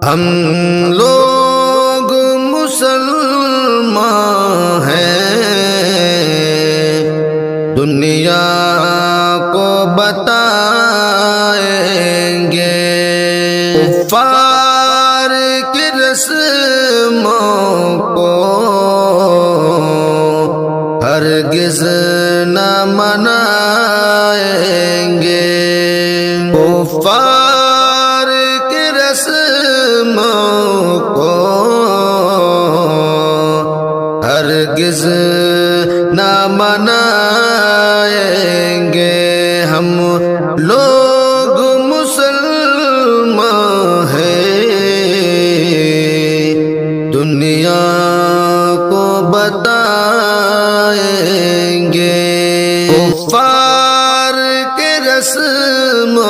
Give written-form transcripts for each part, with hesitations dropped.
ہم لوگ مسلمان ہیں، دنیا کو بتائیں گے کفار کی رسموں کو ہرگز نہ منائیں گے، کفار کی رسموں کو ہرگز نہ منائیں گے۔ ہم لوگ مسلمان ہیں، دنیا کو بتائیں گے کفار کے رسم و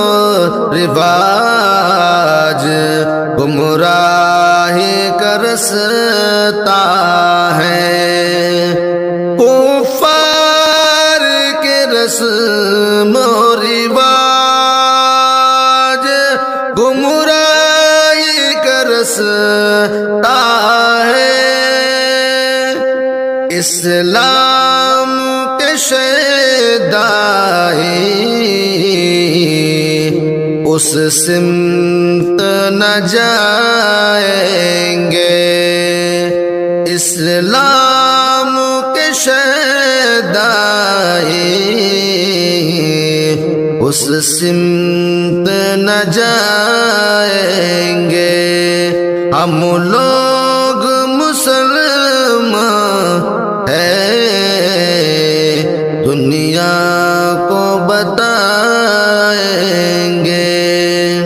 رواج گمراہی کا رستہ ہے، کفار کے رسم و رواج گمراہی کا رستہ ہے، اسلام کے شیدائی اس سمت نہ جائیں گے، اسلام کے شیدائی اس سمت نہ جائیں گے۔ ہم لوگ مسلمان ہیں، دنیا کو بتائیں گے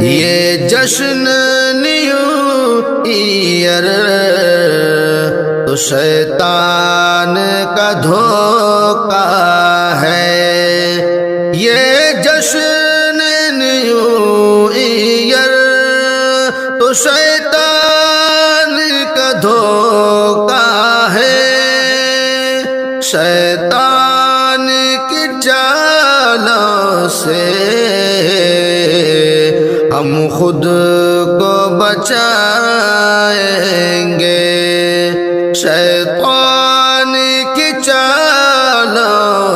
یہ جشن نیو ایئر تو شیطان کا دھوکہ ہے، یہ جشن نیو ایئر تو شیطان کا دھوکہ ہے، شیطان کی چالوں سے ہم خود کو بچائیں گے، شیطان کی چالوں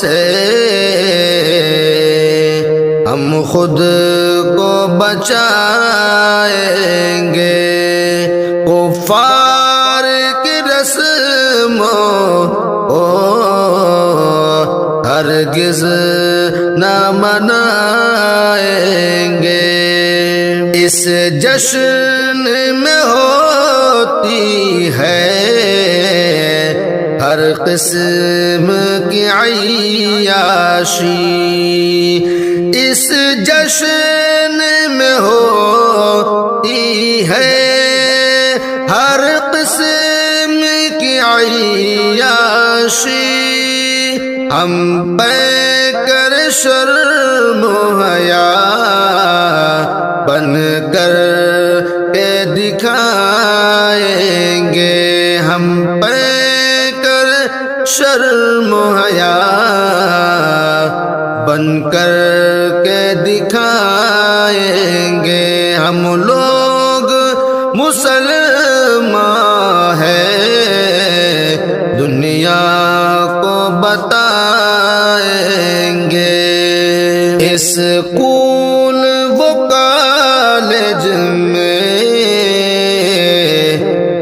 سے ہم خود کو بچائیں گے، کفار کی رسموں کو ہرگز نہ منائیں گے۔ اس جشن میں ہوتی ہے ہر قسم کی عیاشی، اس جشن میں ہوتی ہے ہر قسم کی عیاشی، ہم پہ کر شرم و حیا بن کر کے دکھائیں گے، ہم پہ کر شرم و حیا بن کر کے دکھائیں گے۔ ہم لوگ مسلمان ہیں، دنیا کو بتائیں گے، اسکول و کالج میں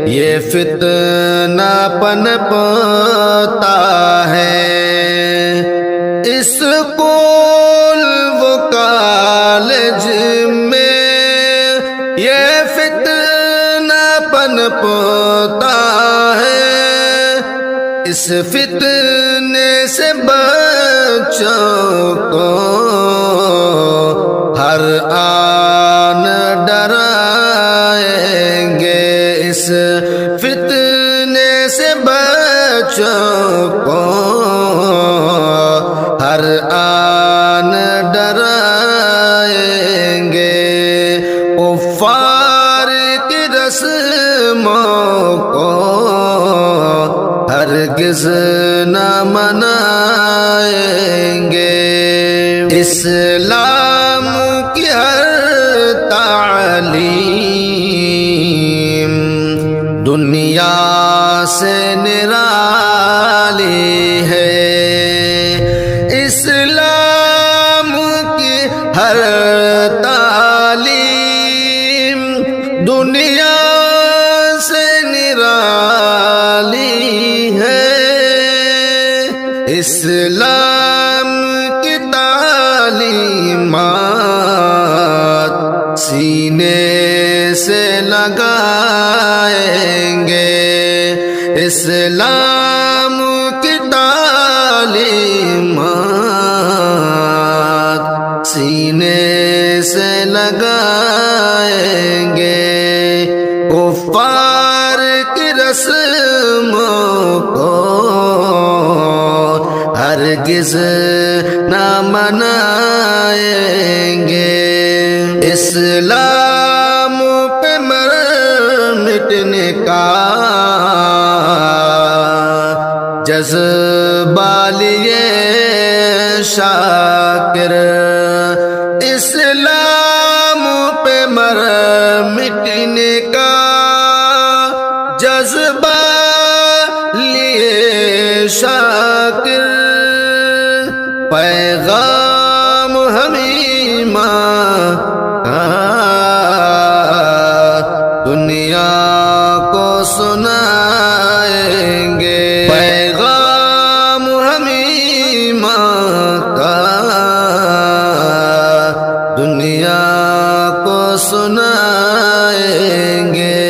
یہ فتنہ پنپتا ہے، اسکول و کالج میں یہ فتنہ پنپتا ہے، اس فتنے سے بچوں کو ہر آن ڈرائیں گے، اس فتنے سے بچوں کو ہر آن ڈرائیں گے، کفار کی رسموں کو ہرگز نہ منائیں گے، اسلام کی ہر تعلیم دنیا سے نرالی ہے اسلام کی ہر تعلیم، دنیا سے نرالی ہے اسلام کی تعلیمات، سینے سے لگائیں گے اسلام کی تعلیمات، سینے سے لگائیں گے کفار کی رسموں کو ہرگز نہ منائیں گے، اسلام پہ مر مٹنے کا جذبہ لیے شاکر، اسلام پہ مر مٹنے کا جذبہ لیے شاکر، پیغام حمیمہ کا دنیا کو سنائیں گے، پیغام حمیمہ کا دنیا کو سنائیں گے۔